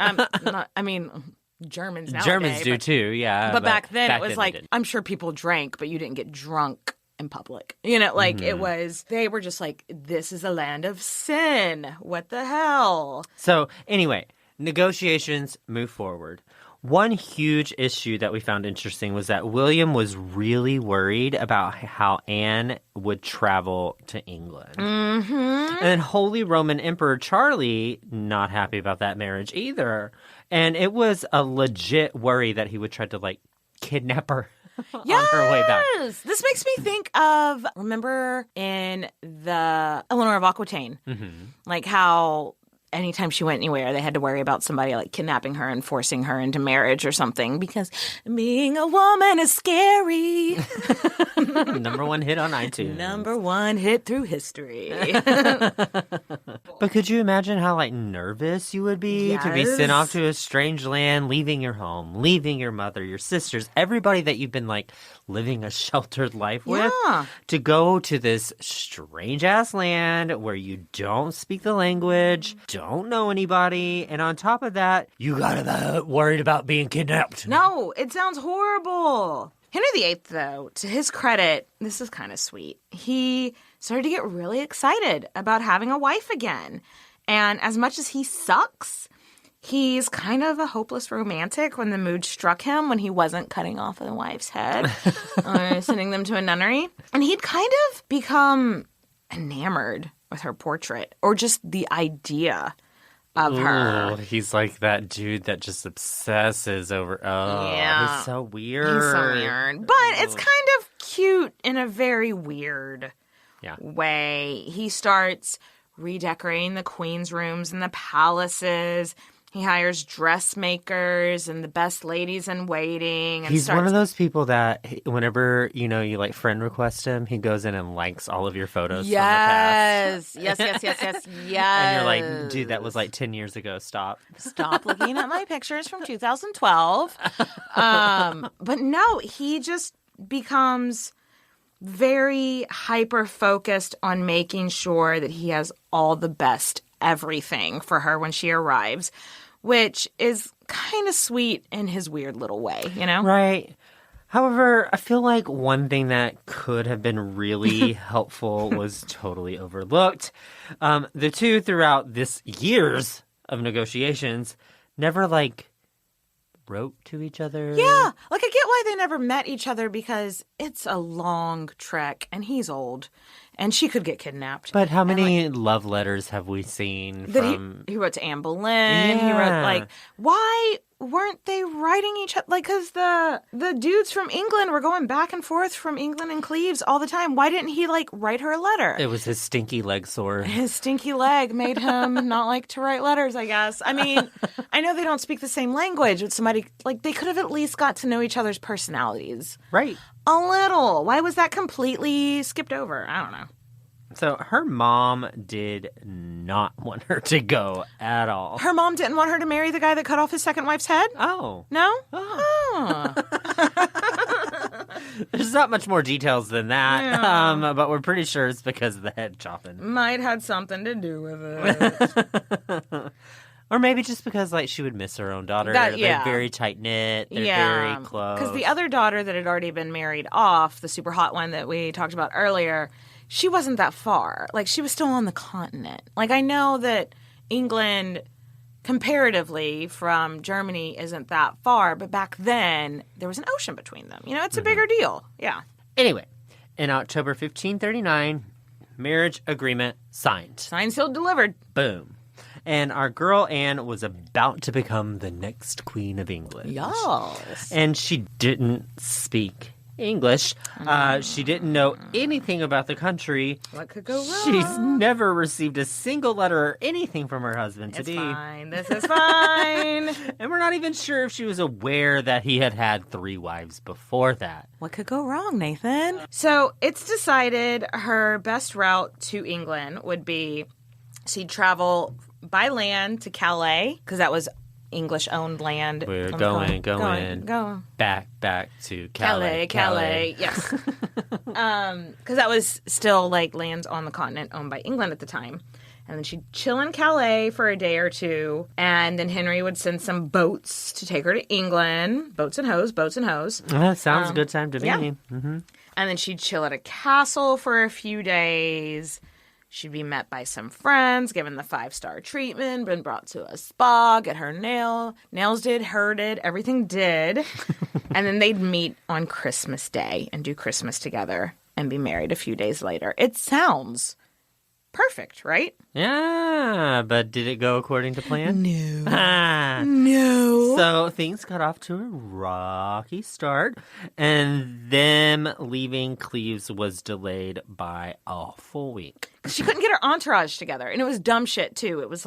Germans nowadays. Germans do too, yeah. But back then it was like, I'm sure people drank, but you didn't get drunk in public. You know, like it was, they were just like, this is a land of sin. What the hell? So anyway, negotiations move forward. One huge issue that we found interesting was that William was really worried about how Anne would travel to England. Mm-hmm. And then Holy Roman Emperor Charlie, not happy about that marriage either. And it was a legit worry that he would try to, like, kidnap her on her way back. This makes me think of, remember in the Eleanor of Aquitaine, like how anytime she went anywhere, they had to worry about somebody like kidnapping her and forcing her into marriage or something because being a woman is scary. Number one hit on iTunes. Number one hit through history. But could you imagine how like nervous you would be to be sent off to a strange land, leaving your home, leaving your mother, your sisters, everybody that you've been like living a sheltered life with, to go to this strange ass land where you don't speak the language, don't know anybody, and on top of that, you gotta be worried about being kidnapped. No, it sounds horrible. Henry VIII, though, to his credit, this is kind of sweet. He started to get really excited about having a wife again. And as much as he sucks, he's kind of a hopeless romantic when the mood struck him when he wasn't cutting off the wife's head or sending them to a nunnery. And he'd kind of become enamored with her portrait or just the idea of her. Ooh, he's like that dude that just obsesses over. Oh, he's so weird. He's so weird. But it's kind of cute in a very weird way. He starts redecorating the queen's rooms and the palaces. He hires dressmakers and the best ladies in waiting. And he's one of those people that whenever, you like friend request him, he goes in and likes all of your photos from the past. Yes. And you're like, dude, that was like 10 years ago. Stop looking at my pictures from 2012. But no, he just becomes very hyper-focused on making sure that he has all the best everything for her when she arrives, which is kind of sweet in his weird little way, Right. However, I feel like one thing that could have been really helpful was totally overlooked. The two, throughout this years of negotiations, never, wrote to each other. Yeah. I get why they never met each other because it's a long trek and he's old and she could get kidnapped. But how many love letters have we seen from... He wrote to Anne Boleyn. Yeah. He wrote, why weren't they writing each other? Because the dudes from England were going back and forth from England and Cleves all the time. Why didn't he, write her a letter? It was his stinky leg sore. His stinky leg made him not like to write letters, I guess. I mean, I know they don't speak the same language, but somebody, they could have at least got to know each other's personalities. Right. A little. Why was that completely skipped over? I don't know. So her mom did not want her to go at all. Her mom didn't want her to marry the guy that cut off his second wife's head? Oh. No? Oh. There's not much more details than that, but we're pretty sure it's because of the head chopping. Might had something to do with it. Or maybe just because, she would miss her own daughter. They're very tight-knit. They're very close. Because the other daughter that had already been married off, the super hot one that we talked about earlier, she wasn't that far. She was still on the continent. I know that England, comparatively from Germany, isn't that far, but back then, there was an ocean between them. It's a bigger deal. Yeah. Anyway, in October 1539, marriage agreement signed. Signed, sealed, delivered. Boom. And our girl Anne was about to become the next queen of England. Yes. And she didn't speak English. She didn't know anything about the country. What could go wrong? She's never received a single letter or anything from her husband. It's fine. This is fine. And we're not even sure if she was aware that he had had 3 wives before that. What could go wrong, Nathan? So it's decided her best route to England would be she'd travel by land to Calais, because that was English-owned land. We're going back to Calais. Yes. Because that was still lands on the continent owned by England at the time. And then she'd chill in Calais for a day or two, and then Henry would send some boats to take her to England. Boats and hoes. That sounds a good time to me. Yeah. Mm-hmm. And then she'd chill at a castle for a few days. She'd be met by some friends, given the 5-star treatment, been brought to a spa, get her nails did, her did, everything did. And then they'd meet on Christmas Day and do Christmas together and be married a few days later. It sounds perfect, right? Yeah, but did it go according to plan? No. No. So things got off to a rocky start, and them leaving Cleves was delayed by a full week. She couldn't get her entourage together, and it was dumb shit, too. It was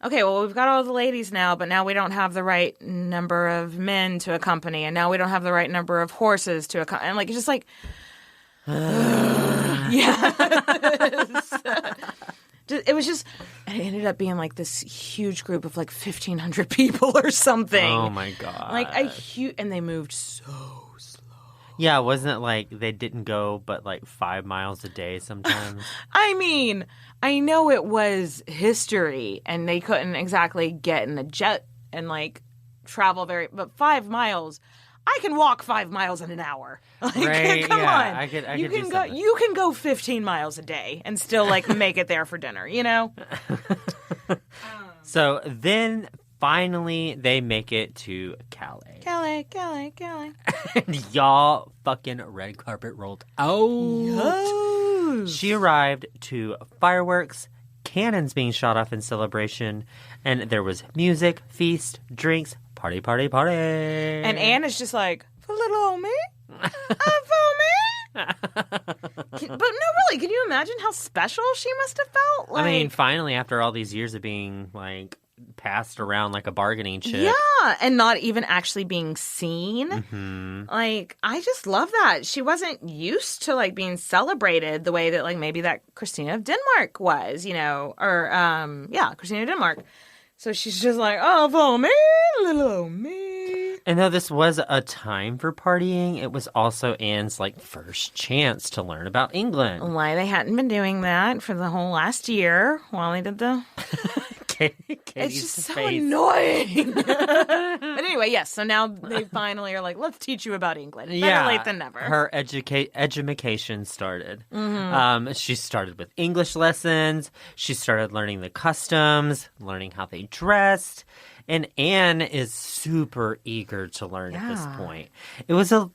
okay, well, we've got all the ladies now, but now we don't have the right number of men to accompany, and now we don't have the right number of horses to accompany. And, like, it's just like, yes. It was just, it ended up being, like, this huge group of, like, 1,500 people or something. Oh, my God. Like, and they moved so slow. Yeah, wasn't it like they didn't go but like 5 miles a day sometimes? I mean, I know it was history and they couldn't exactly get in a jet and like travel but 5 miles, I can walk 5 miles in an hour. Like, right, come yeah, on. I could you do can go something. you can go 15 miles a day and still like make it there for dinner, you know? So then finally they make it to Calais. Calais. And y'all fucking red carpet rolled out. Yes. She arrived to fireworks, cannons being shot off in celebration, and there was music, feast, drinks, party. And Anne is just like, for little old me? For me? But no, really, can you imagine how special she must have felt? Like, I mean, finally, after all these years of being, like, passed around like a bargaining chip. yeah, and not even actually being seen. Mm-hmm. Like, I just love that. She wasn't used to, like, being celebrated the way that, like, maybe that Christina of Denmark was, you know, or, Christina of Denmark. So she's just like, oh, for me, little me. And though this was a time for partying, it was also Anne's, like, first chance to learn about England. Why they hadn't been doing that for the whole last year while they did the... It's just so annoying. But anyway, yes. So now they finally are like, let's teach you about England. Better late than never. Her education started. Mm-hmm. She started with English lessons. She started learning the customs, learning how they dressed. And Anne is super eager to learn at this point. It was a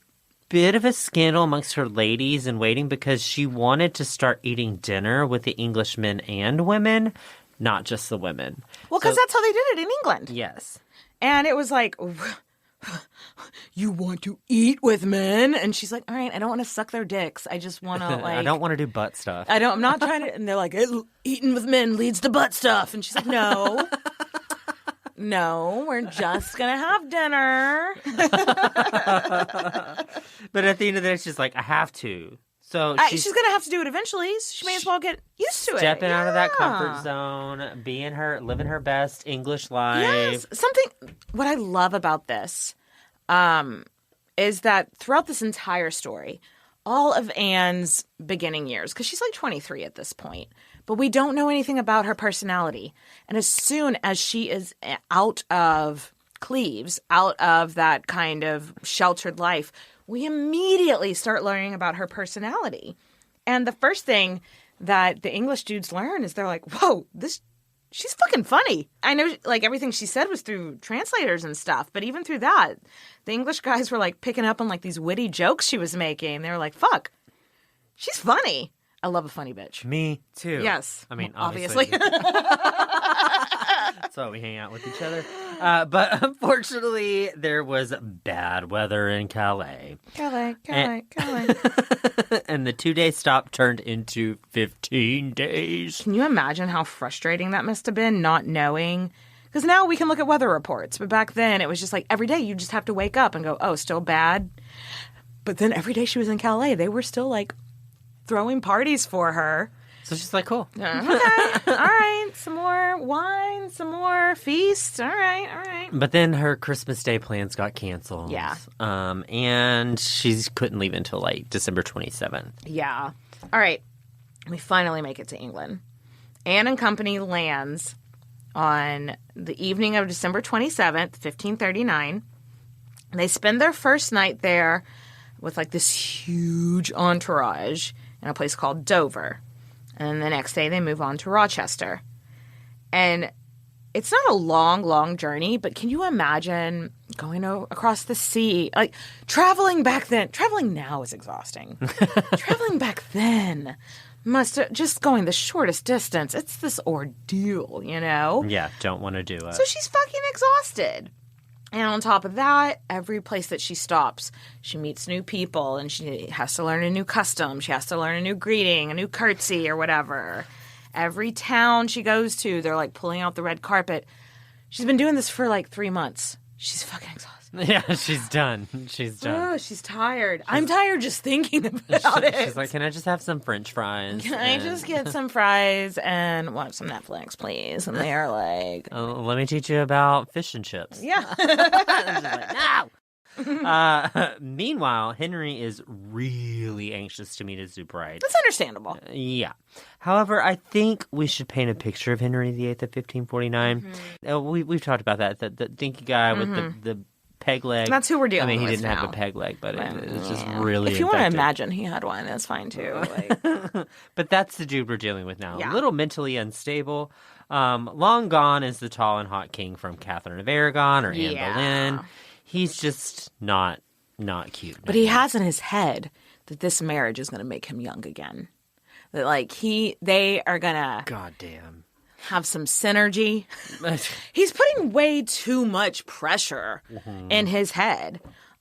bit of a scandal amongst her ladies in waiting because she wanted to start eating dinner with the English men and women, not just the women. Well, because that's how they did it in England. Yes. And it was like, you want to eat with men? And she's like, all right, I don't want to suck their dicks. I just want to, like... I don't want to do butt stuff. I'm not trying to... And they're like, eating with men leads to butt stuff. And she's like, no. No, we're just going to have dinner. But at the end of the day, she's like, I have to. So she's going to have to do it eventually. So she may as well get used to it. Stepping out of that comfort zone, living her best English life. Yes. What I love about this is that throughout this entire story, all of Anne's beginning years, because she's like 23 at this point, but we don't know anything about her personality. And as soon as she is out of Cleves, out of that kind of sheltered life, we immediately start learning about her personality. And the first thing that the English dudes learn is they're like, whoa, she's fucking funny. I know, like, everything she said was through translators and stuff, but even through that, the English guys were, like, picking up on, like, these witty jokes she was making. They were like, fuck, she's funny. I love a funny bitch. Me too. Yes. I mean, obviously. That's why we hang out with each other. But unfortunately, there was bad weather in Calais. Calais. And the 2-day stop turned into 15 days. Can you imagine how frustrating that must have been, not knowing? Because now we can look at weather reports, but back then it was just like every day you just have to wake up and go, oh, still bad. But then every day she was in Calais, they were still like throwing parties for her. So she's like, cool. Okay. All right. Some more wine, some more feasts. All right. But then her Christmas Day plans got canceled. Yeah. And she couldn't leave until like December 27th. Yeah. All right. We finally make it to England. Anne and company lands on the evening of December 27th, 1539. They spend their first night there with like this huge entourage in a place called Dover. And then the next day they move on to Rochester. And it's not a long, long journey, but can you imagine going across the sea? Like, traveling back then, traveling now is exhausting. Traveling back then just going the shortest distance. It's this ordeal, you know? Yeah, don't want to do it. So she's fucking exhausted. And on top of that, every place that she stops, she meets new people and she has to learn a new custom. She has to learn a new greeting, a new curtsy or whatever. Every town she goes to, they're like pulling out the red carpet. She's been doing this for like 3 months. She's fucking exhausted. Yeah, she's done. She's done. Oh, she's tired. I'm tired just thinking about it. She's like, can I just have some French fries? Can I just get some fries and watch some Netflix, please? And they're like, let me teach you about fish and chips. yeah. She's like, no! Meanwhile, Henry is really anxious to meet his new bride. That's understandable. Yeah. However, I think we should paint a picture of Henry VIII of 1549. We've talked about that. The dinky guy with the peg leg. That's who we're dealing with. I mean, he didn't now. have a peg leg, but it's just really If you want to infected. imagine he had one, that's fine too. Like, But that's the dude we're dealing with now. Yeah. A little mentally unstable. Long gone is the tall and hot king from Catherine of Aragon or Anne Boleyn. He's just not cute. but he has in his head that this marriage is going to make him young again. That like they are going to Goddamn. have some synergy. He's putting way too much pressure in his head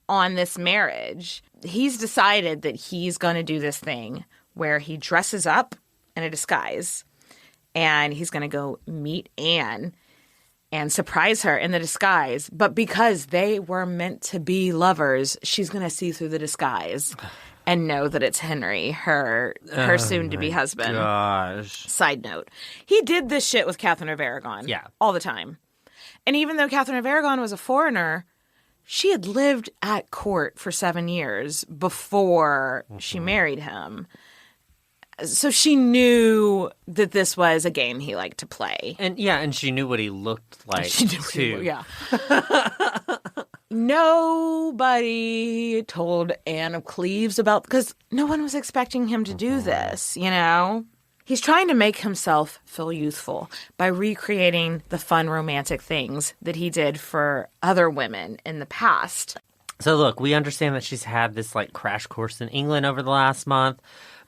on this marriage. He's decided that he's going to do this thing where he dresses up in a disguise and he's going to go meet Anne and surprise her in the disguise. But because they were meant to be lovers, she's going to see through the disguise and know that it's Henry, her soon-to-be husband. Gosh. Side note, he did this shit with Catherine of Aragon. Yeah. All the time. And even though Catherine of Aragon was a foreigner, she had lived at court for 7 years before she married him. So she knew that this was a game he liked to play. And she knew what he looked like, She knew too. yeah. Nobody told Anne of Cleves about, because no one was expecting him to do this, you know? He's trying to make himself feel youthful by recreating the fun romantic things that he did for other women in the past. So look, we understand that she's had this like crash course in England over the last month,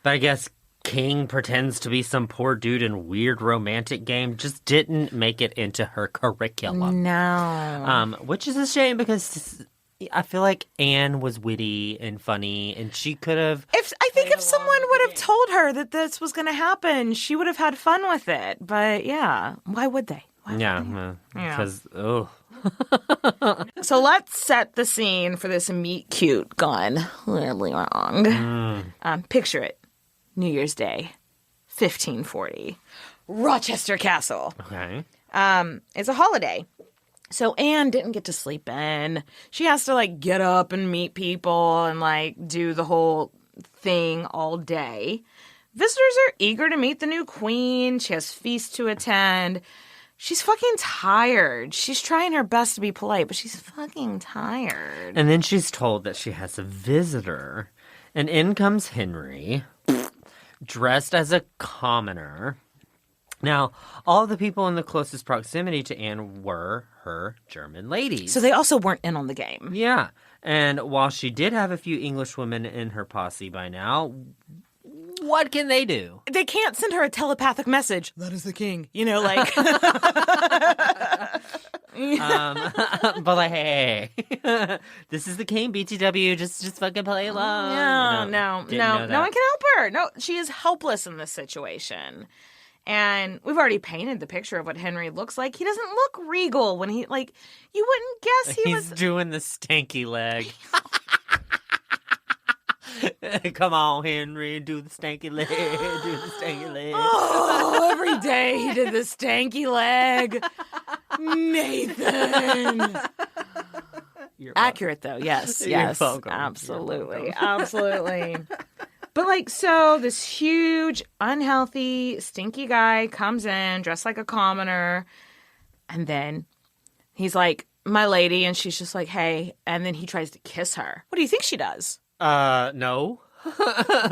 but I guess King pretends to be some poor dude in weird romantic game just didn't make it into her curriculum. No. Which is a shame because I feel like Anne was witty and funny and she could have... I think if someone would have told her that this was going to happen, she would have had fun with it. But yeah, why would they? Because, oh... So let's set the scene for this meet cute gone really wrong. Picture it. New Year's Day, 1540. Rochester Castle. Okay. It's a holiday. So Anne didn't get to sleep in. She has to like get up and meet people and like do the whole thing all day. Visitors are eager to meet the new queen. She has feasts to attend. She's fucking tired. She's trying her best to be polite, but she's fucking tired. And then she's told that she has a visitor. And in comes Henry, dressed as a commoner. Now, all the people in the closest proximity to Anne were her German ladies. So they also weren't in on the game. Yeah. And while she did have a few English women in her posse by now, what can they do? They can't send her a telepathic message. That is the king. You know, like... But like, hey, this is the king, BTW, just fucking play along. No one can help her. No, she is helpless in this situation. And we've already painted the picture of what Henry looks like. He doesn't look regal when he, like, you wouldn't guess He's doing the stanky leg. Come on, Henry, do the stanky leg, do the stanky leg. Oh, every day he did the stanky leg. Nathan. You're Accurate, though. Yes, You're yes. welcome. Absolutely. You're Absolutely. But, like, so this huge, unhealthy, stinky guy comes in dressed like a commoner. And then he's like, my lady. And she's just like, hey. And then he tries to kiss her. What do you think she does? No.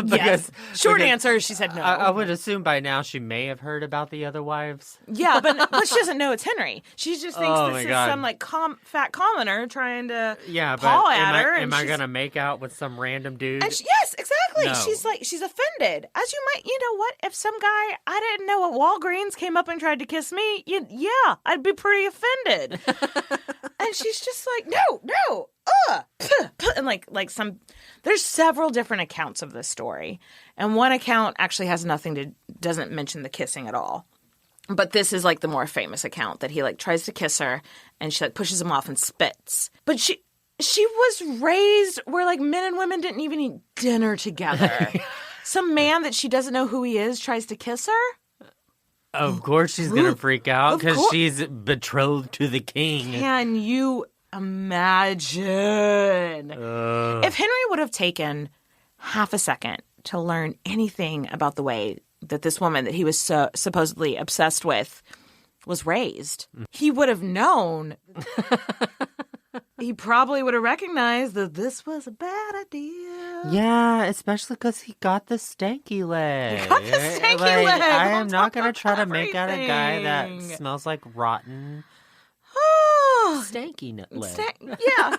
Yes. Short answer, she said no. I would assume by now she may have heard about the other wives. Yeah, but she doesn't know it's Henry. She just thinks this is some like fat commoner trying to paw at her. Am I gonna make out with some random dude? And yes, exactly. No. She's offended. As you might, you know what? If some guy I didn't know at Walgreens came up and tried to kiss me, yeah, I'd be pretty offended. And she's just like, no, and like some, there's several different accounts of this story. And one account actually doesn't mention the kissing at all. But this is like the more famous account that he like tries to kiss her and she like pushes him off and spits. But she was raised where like men and women didn't even eat dinner together. Some man that she doesn't know who he is tries to kiss her. Of course she's going to freak out because she's betrothed to the king. Can you imagine? If Henry would have taken half a second to learn anything about the way that this woman that he was so supposedly obsessed with was raised, he would have known. He probably would have recognized that this was a bad idea. Yeah, especially because he got the stanky leg. He got the stanky leg. I am not going to try to make out a guy that smells like rotten stanky leg. Yeah.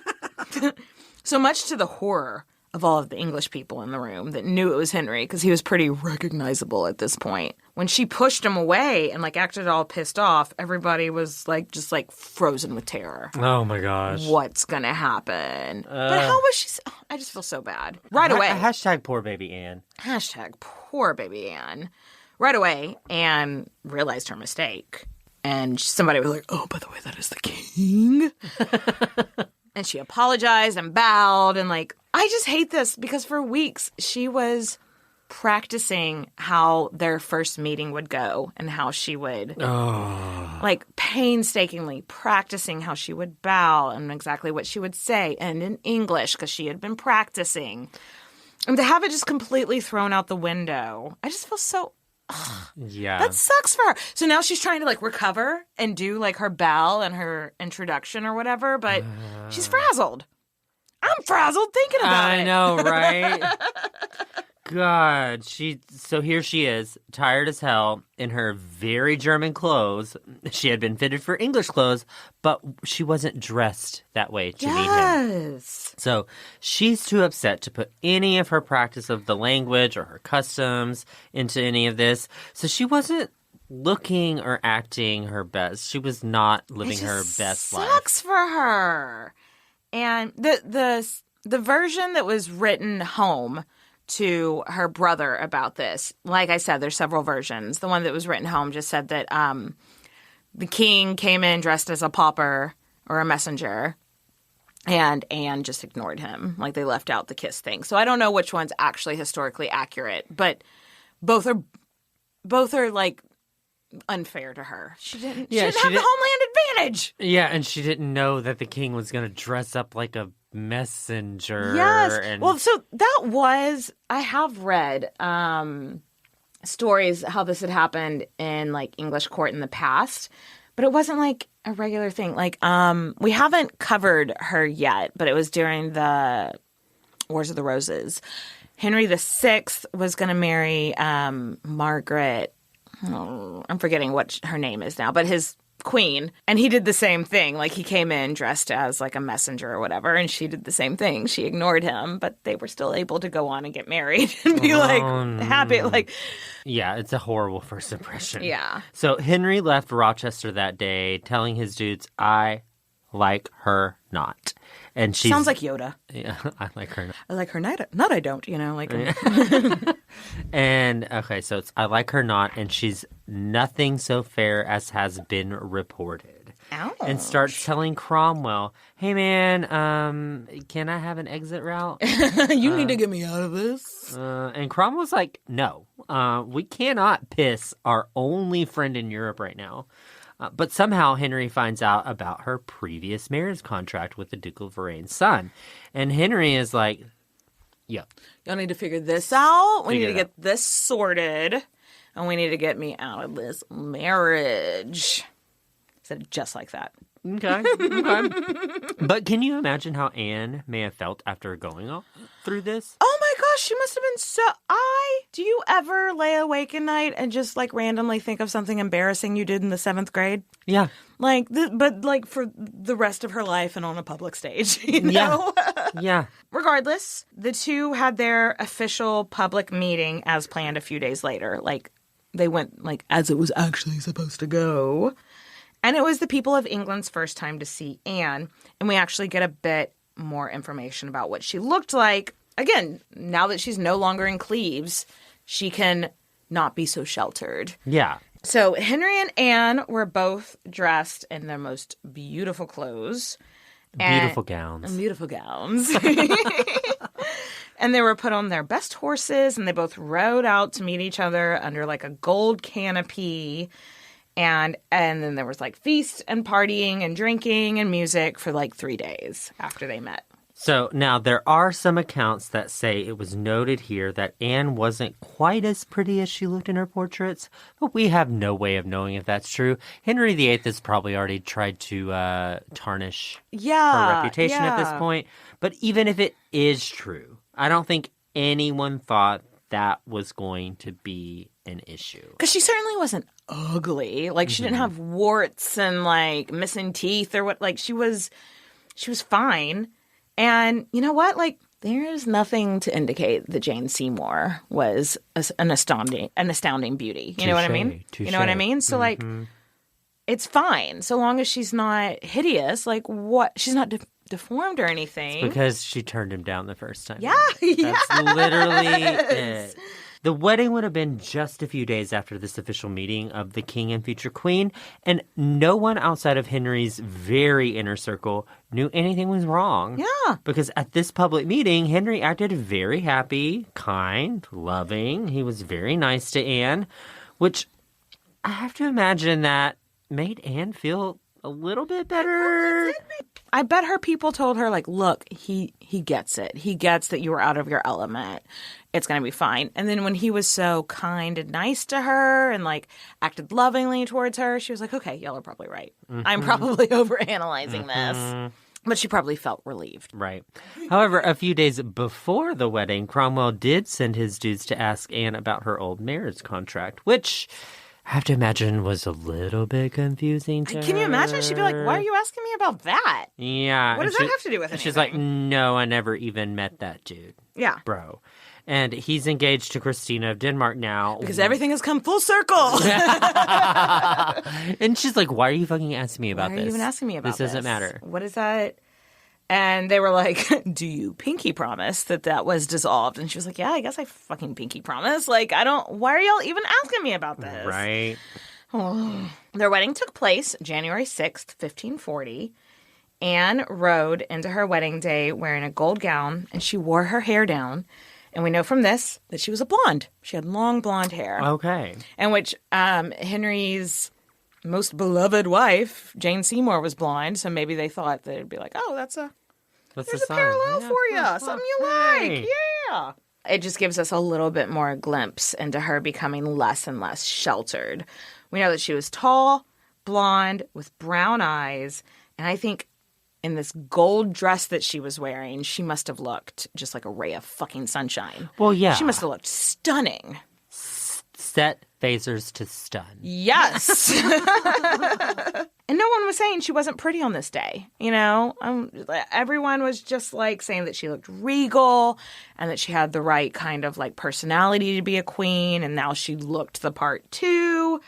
So much to the horror of all of the English people in the room that knew it was Henry, because he was pretty recognizable at this point. When she pushed him away and like acted all pissed off, everybody was like just like frozen with terror. Oh my gosh. What's gonna happen? But how was she? I just feel so bad. Right away. Hashtag poor baby Anne. Hashtag poor baby Anne. Right away, Anne realized her mistake. And somebody was like, oh, by the way, that is the king. And she apologized and bowed. And like, I just hate this because for weeks she was practicing how their first meeting would go and how she would, like painstakingly practicing how she would bow and exactly what she would say and in English because she had been practicing. And to have it just completely thrown out the window, I just feel so... Yeah. That sucks for her. So now she's trying to like recover and do like her bow and her introduction or whatever, but she's frazzled. I'm frazzled thinking about it. I know, right? God, so here she is, tired as hell, in her very German clothes. She had been fitted for English clothes, but she wasn't dressed that way to meet him. Yes. So she's too upset to put any of her practice of the language or her customs into any of this. So she wasn't looking or acting her best. She was not living her best life. It sucks for her. And the version that was written home to her brother about this, like I said, there's several versions. The one that was written home just said that the king came in dressed as a pauper or a messenger, and Anne just ignored him. Like they left out the kiss thing. So I don't know which one's actually historically accurate, but both are like unfair to her. She didn't have the homeland advantage. Yeah, and she didn't know that the king was going to dress up like a messenger. Yes. Well, so I have read stories how this had happened in like English court in the past, but it wasn't like a regular thing. Like we haven't covered her yet, but it was during the Wars of the Roses. Henry VI was going to marry Margaret. I'm forgetting what her name is now, but his queen. And he did the same thing. Like he came in dressed as like a messenger or whatever, and she did the same thing. She ignored him, but they were still able to go on and get married and be like happy. Like, yeah, it's a horrible first impression. Yeah. So Henry left Rochester that day telling his dudes, I like her not. And she sounds like Yoda. Yeah, I like her not. I like her not. Not I don't, like. And okay, so it's I like her not, and she's nothing so fair as has been reported. Ouch. And starts telling Cromwell, hey man, can I have an exit route? You need to get me out of this. And Cromwell's like, no, we cannot piss our only friend in Europe right now. But somehow Henry finds out about her previous marriage contract with the Duke of Lorraine's son. And Henry is like, yo. Y'all need to figure this out. We need to get this sorted. And we need to get me out of this marriage. Said it just like that. Okay. But can you imagine how Anne may have felt after going through this? Oh my gosh, she must have been so... Do you ever lay awake at night and just like randomly think of something embarrassing you did in the 7th grade? Yeah. Like, but like for the rest of her life and on a public stage, you know? Yeah. Regardless, the two had their official public meeting as planned a few days later. Like, they went like as it was actually supposed to go. And it was the people of England's first time to see Anne. And we actually get a bit more information about what she looked like. Again, now that she's no longer in Cleves, she can not be so sheltered. Yeah. So Henry and Anne were both dressed in their most beautiful clothes. Beautiful gowns. Beautiful gowns. And they were put on their best horses, and they both rode out to meet each other under like a gold canopy. And then there was like feast and partying and drinking and music for like 3 days after they met. So now there are some accounts that say it was noted here that Anne wasn't quite as pretty as she looked in her portraits, but we have no way of knowing if that's true. Henry VIII has probably already tried to tarnish her reputation at this point. But even if it is true, I don't think anyone thought that was going to be an issue. Because she certainly wasn't ugly. Like, she didn't have warts and, like, missing teeth or what. Like, she was fine. And you know what? Like, there's nothing to indicate that Jane Seymour was an astounding beauty. You know what I mean? You know what I mean? So, like, it's fine. So long as she's not hideous. Like, what? She's not deformed or anything. It's because she turned him down the first time. Yeah. That's literally it. The wedding would have been just a few days after this official meeting of the king and future queen, and no one outside of Henry's very inner circle knew anything was wrong. Yeah. Because at this public meeting, Henry acted very happy, kind, loving. He was very nice to Anne, which I have to imagine that made Anne feel a little bit better. I bet her people told her, like, look, he gets it. He gets that you were out of your element. It's going to be fine. And then when he was so kind and nice to her and, like, acted lovingly towards her, she was like, okay, y'all are probably right. I'm probably overanalyzing this. But she probably felt relieved. Right. However, a few days before the wedding, Cromwell did send his dudes to ask Anne about her old marriage contract, which I have to imagine was a little bit confusing to Can you imagine? She'd be like, why are you asking me about that? Yeah. What does that have to do with anything? She's like, no, I never even met that dude. Yeah. Bro. And he's engaged to Christina of Denmark now. Because everything has come full circle. And she's like, why are you fucking asking me about this? Why are you even asking me about this? This doesn't matter. What is that? And they were like, do you pinky promise that was dissolved? And she was like, yeah, I guess I fucking pinky promise. Like, why are y'all even asking me about this? Right. Oh. Their wedding took place January 6th, 1540. Anne rode into her wedding day wearing a gold gown, and she wore her hair down. And we know from this that she was a blonde. She had long blonde hair. Okay. And which Henry's most beloved wife, Jane Seymour, was blonde. So maybe they thought that it'd be like, oh, there's a parallel for you. Something you like. Yeah. It just gives us a little bit more glimpse into her becoming less and less sheltered. We know that she was tall, blonde, with brown eyes. And I think in this gold dress that she was wearing, she must have looked just like a ray of fucking sunshine. Well, yeah. She must have looked stunning. Set phasers to stun. Yes. And no one was saying she wasn't pretty on this day. You know, everyone was just like saying that she looked regal and that she had the right kind of like personality to be a queen. And now she looked the part too.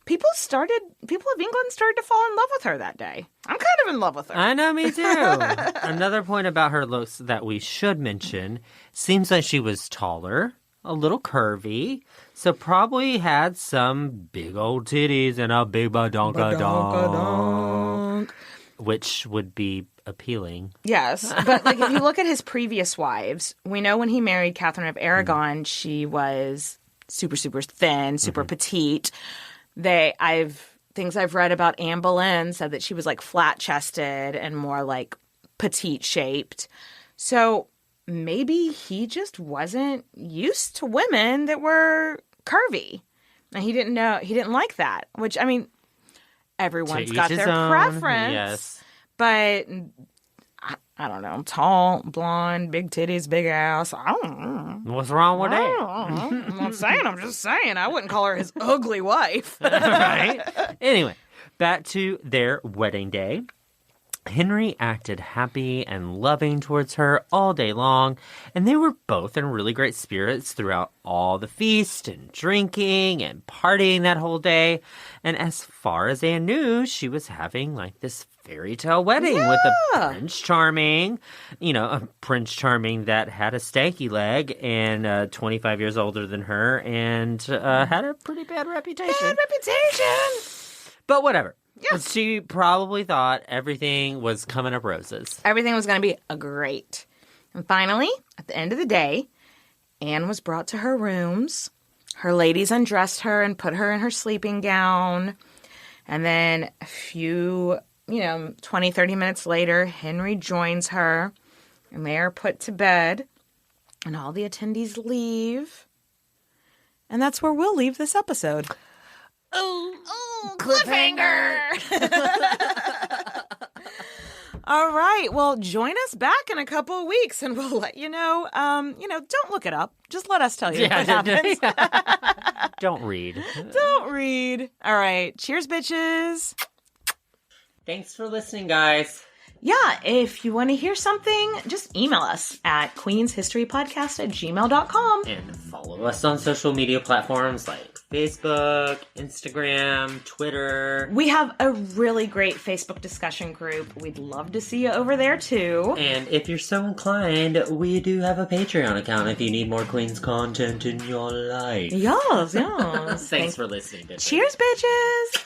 People of England started to fall in love with her that day. I'm kind of in love with her. I know, me too. Another point about her looks that we should mention, seems like she was taller, a little curvy, so probably had some big old titties and a big badonkadonk, which would be appealing. Yes, but like if you look at his previous wives, we know when he married Catherine of Aragon, she was super, super thin, super petite. Things I've read about Anne Boleyn said that she was like flat-chested and more like petite-shaped. So maybe he just wasn't used to women that were curvy. And he didn't like that. Which, I mean, everyone's got their preference. Yes. But I don't know, tall, blonde, big titties, big ass. I don't know. What's wrong with that? I'm not saying. I'm just saying. I wouldn't call her his ugly wife. Right? Anyway, back to their wedding day. Henry acted happy and loving towards her all day long, and they were both in really great spirits throughout all the feast and drinking and partying that whole day. And as far as Anne knew, she was having like this fairy tale wedding with a Prince Charming, a Prince Charming that had a stanky leg and 25 years older than her and had a pretty bad reputation. But whatever. Yeah. She probably thought everything was coming up roses. Everything was going to be great. And finally, at the end of the day, Anne was brought to her rooms. Her ladies undressed her and put her in her sleeping gown. And then a few, 20, 30 minutes later, Henry joins her. And they are put to bed. And all the attendees leave. And that's where we'll leave this episode. Oh, cliffhanger! All right. Well, join us back in a couple of weeks, and we'll let you know. Don't look it up. Just let us tell you what happens. Don't read. Don't read. All right. Cheers, bitches. Thanks for listening, guys. Yeah, if you want to hear something, just email us at queenshistorypodcast@gmail.com. And follow us on social media platforms like Facebook, Instagram, Twitter. We have a really great Facebook discussion group. We'd love to see you over there, too. And if you're so inclined, we do have a Patreon account if you need more Queens content in your life. Yes. Thanks for listening, bitches. Cheers, bitches.